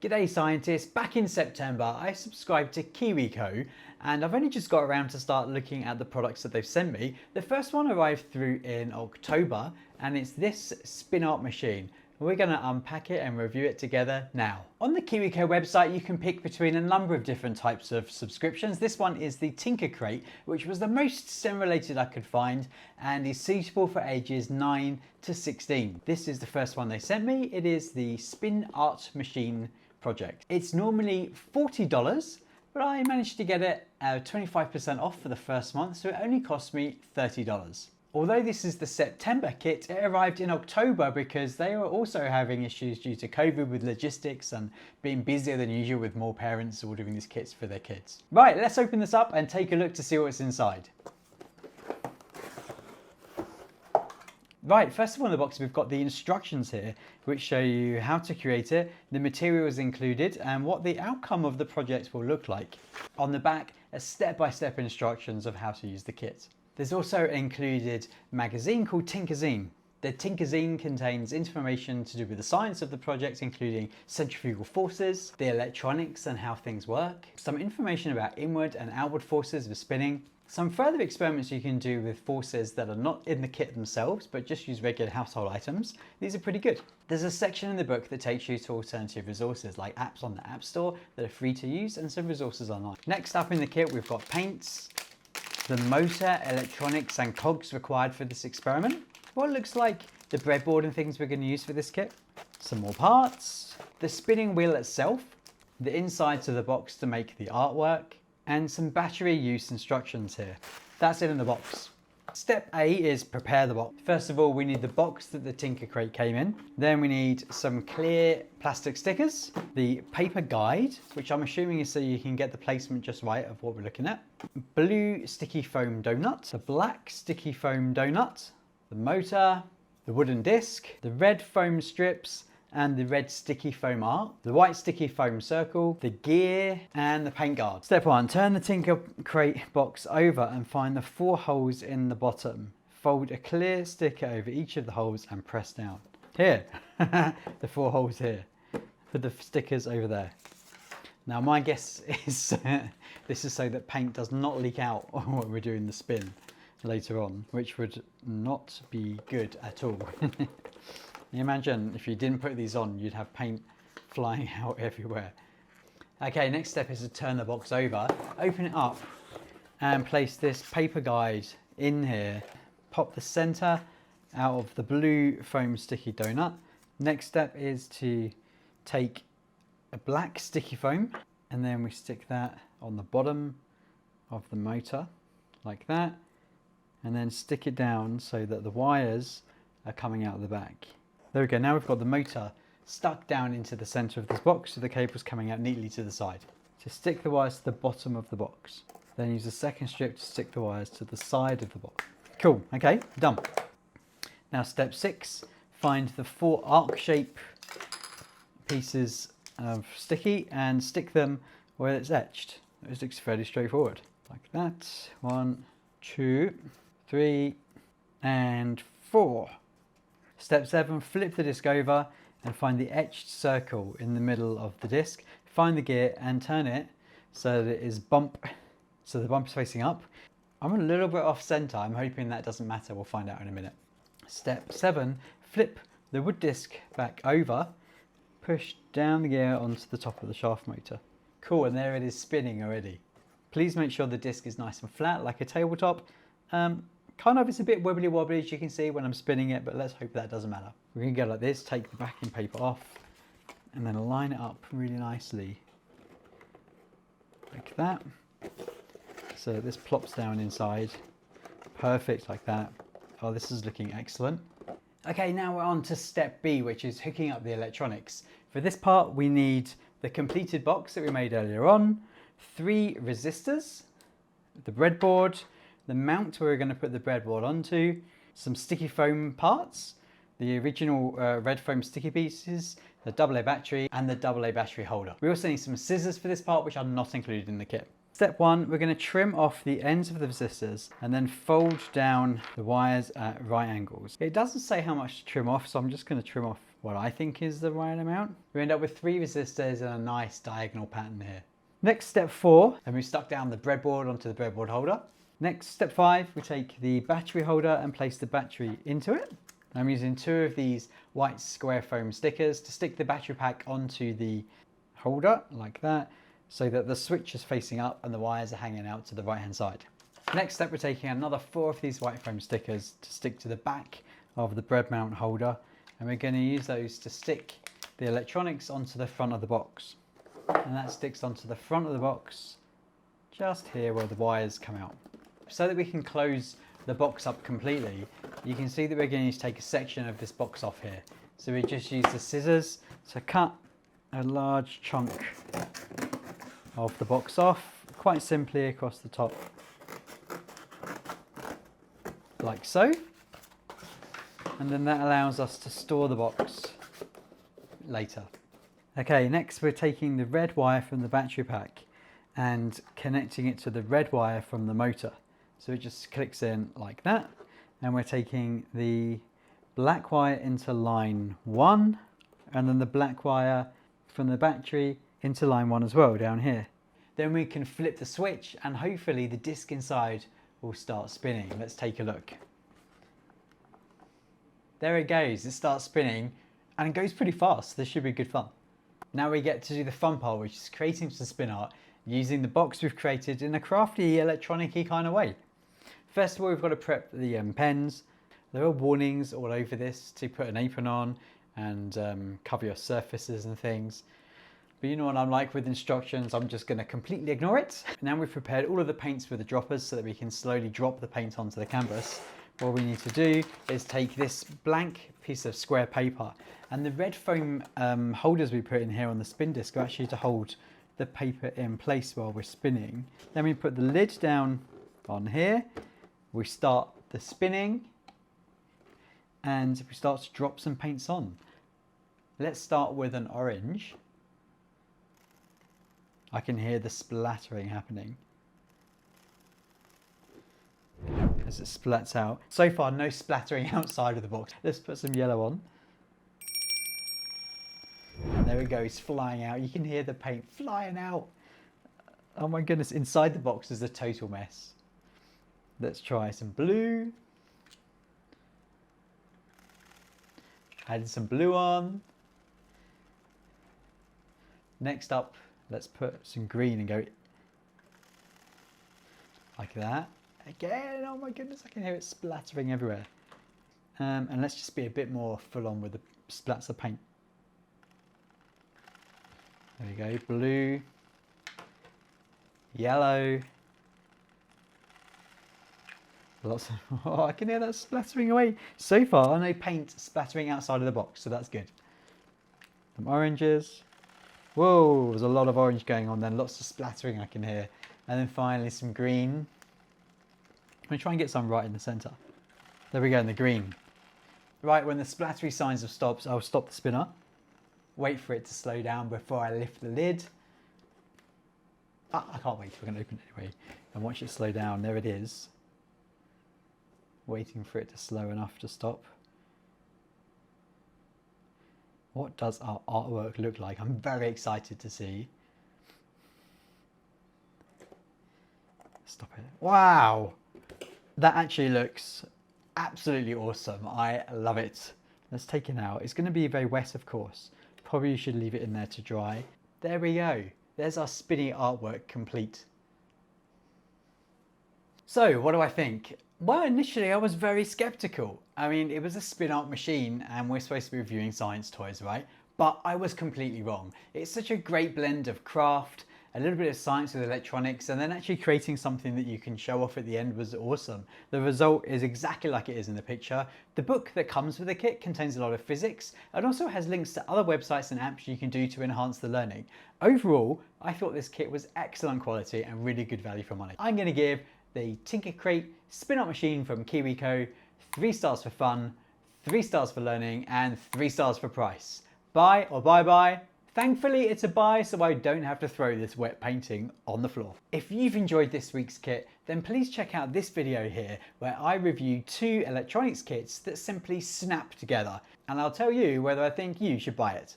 G'day scientists, back in September I subscribed to KiwiCo and I've only just got around to start looking at the products that they've sent me. The first one arrived through in October and it's this spin art machine. We're going to unpack it and review it together now. On the KiwiCo website you can pick between a number of different types of subscriptions. This one is the Tinker Crate, which was the most STEM related I could find and is suitable for ages 9 to 16. This is the first one they sent me. It is the Spin Art Machine project. It's normally $40, but I managed to get it 25% off for the first month, so it only cost me $30. Although this is the September kit, it arrived in October because they were also having issues due to COVID with logistics and being busier than usual with more parents ordering these kits for their kids. Right, let's open this up and take a look to see what's inside. Right, first of all in the box we've got the instructions here which show you how to create it, the materials included and what the outcome of the project will look like. On the back, a step-by-step instructions of how to use the kit. There's also an included magazine called Tinkerzine. The Tinkerzine contains information to do with the science of the project, including centrifugal forces, the electronics and how things work, some information about inward and outward forces of spinning, some further experiments you can do with forces that are not in the kit themselves, but just use regular household items. These are pretty good. There's a section in the book that takes you to alternative resources like apps on the App Store that are free to use and some resources online. Next up in the kit, we've got paints, the motor, electronics and cogs required for this experiment, what looks like the breadboard and things we're going to use for this kit, some more parts, the spinning wheel itself, the insides of the box to make the artwork, and some battery use instructions here. That's it in the box. Step A is prepare the box. First of all, we need the box that the Tinker Crate came in. Then we need some clear plastic stickers, the paper guide, which I'm assuming is so you can get the placement just right of what we're looking at, blue sticky foam donut, the black sticky foam donut, the motor, the wooden disc, the red foam strips, and the red sticky foam art, the white sticky foam circle, the gear, and the paint guard. Step 1, turn the Tinker Crate box over and find the 4 holes in the bottom. Fold a clear sticker over each of the holes and press down. Here, the 4 holes here. Put the stickers over there. Now my guess is this is so that paint does not leak out when we're doing the spin later on, which would not be good at all. Can you imagine if you didn't put these on, you'd have paint flying out everywhere. Okay, next step is to turn the box over, open it up and place this paper guide in here. Pop the center out of the blue foam sticky donut. Next step is to take a black sticky foam and then we stick that on the bottom of the motor like that and then stick it down so that the wires are coming out of the back. There we go, now we've got the motor stuck down into the center of this box so the cable's coming out neatly to the side. So stick the wires to the bottom of the box. Then use a second strip to stick the wires to the side of the box. Cool, okay, done. Now step 6, find the 4 arc shape pieces of sticky and stick them where it's etched. This looks fairly straightforward. Like that, 1, 2, 3, and 4. Step 7, flip the disc over and find the etched circle in the middle of the disc. Find the gear and turn it so that it is so the bump is facing up. I'm a little bit off center. I'm hoping that doesn't matter. We'll find out in a minute. Step 7, flip the wood disc back over, push down the gear onto the top of the shaft motor. Cool, and there it is spinning already. Please make sure the disc is nice and flat like a tabletop. Kind of, it's a bit wibbly wobbly as you can see when I'm spinning it, but let's hope that doesn't matter. We're going to go like this, take the backing paper off, and then line it up really nicely. Like that. So this plops down inside. Perfect, like that. Oh, this is looking excellent. Okay, now we're on to step B, which is hooking up the electronics. For this part, we need the completed box that we made earlier on, 3 resistors, the breadboard, the mount we're going to put the breadboard onto, some sticky foam parts, the original red foam sticky pieces, the AA battery and the AA battery holder. We also need some scissors for this part which are not included in the kit. Step 1, we're going to trim off the ends of the resistors and then fold down the wires at right angles. It doesn't say how much to trim off, so I'm just going to trim off what I think is the right amount. We end up with 3 resistors and a nice diagonal pattern here. Next, step 4, and we stuck down the breadboard onto the breadboard holder. Next, step 5, we take the battery holder and place the battery into it. I'm using 2 of these white square foam stickers to stick the battery pack onto the holder like that, so that the switch is facing up and the wires are hanging out to the right hand side. Next step, we're taking another 4 of these white foam stickers to stick to the back of the bread mount holder, and we're going to use those to stick the electronics onto the front of the box. And that sticks onto the front of the box just here where the wires come out. So that we can close the box up completely, you can see that we're going to take a section of this box off here. So we just use the scissors to cut a large chunk of the box off, quite simply across the top, like so. And then that allows us to store the box later. Okay, next we're taking the red wire from the battery pack and connecting it to the red wire from the motor. So it just clicks in like that. And we're taking the black wire into line 1 and then the black wire from the battery into line 1 as well down here. Then we can flip the switch and hopefully the disc inside will start spinning. Let's take a look. There it goes, it starts spinning and it goes pretty fast. This should be good fun. Now we get to do the fun part, which is creating some spin art using the box we've created in a crafty, electronic-y kind of way. First of all, we've got to prep the pens. There are warnings all over this to put an apron on and cover your surfaces and things. But you know what I'm like with instructions, I'm just going to completely ignore it. Now we've prepared all of the paints with the droppers so that we can slowly drop the paint onto the canvas. What we need to do is take this blank piece of square paper, and the red foam holders we put in here on the spin disc are actually to hold the paper in place while we're spinning. Then we put the lid down on here, we start the spinning, and we start to drop some paints on. Let's start with an orange. I can hear the splattering happening as it splats out. So far, no splattering outside of the box. Let's put some yellow on. And there it goes, flying out. You can hear the paint flying out. Oh my goodness, inside the box is a total mess. Let's try some blue. Add some blue on. Next up, let's put some green and go like that. Again, oh my goodness, I can hear it splattering everywhere. And let's just be a bit more full on with the splats of paint. There we go, blue, yellow. Lots of, oh, I can hear that splattering away. So far, no paint splattering outside of the box, so that's good. Some oranges. Whoa, there's a lot of orange going on then, lots of splattering I can hear. And then finally some green. I'm going to try and get some right in the centre. There we go, in the green. Right, when the splattery signs have stopped, I'll stop the spinner. Wait for it to slow down before I lift the lid. Ah, I can't wait, we're going to open it anyway. And watch it slow down, there it is. Waiting for it to slow enough to stop. What does our artwork look like? I'm very excited to see. Stop it. Wow! That actually looks absolutely awesome. I love it. Let's take it out. It's going to be very wet, of course. Probably should leave it in there to dry. There we go. There's our spinny artwork complete. So, what do I think? Well, initially I was very skeptical. I mean, it was a spin art machine and we're supposed to be reviewing science toys, right? But I was completely wrong. It's such a great blend of craft, a little bit of science with electronics, and then actually creating something that you can show off at the end was awesome. The result is exactly like it is in the picture. The book that comes with the kit contains a lot of physics and also has links to other websites and apps you can do to enhance the learning. Overall, I thought this kit was excellent quality and really good value for money. I'm going to give the Tinker Crate spin art machine from KiwiCo 3 stars for fun, 3 stars for learning, and 3 stars for price. Buy or bye-bye, Thankfully, it's a buy, so I don't have to throw this wet painting on the floor. If you've enjoyed this week's kit, then please check out this video here where I review 2 electronics kits that simply snap together, and I'll tell you whether I think you should buy it.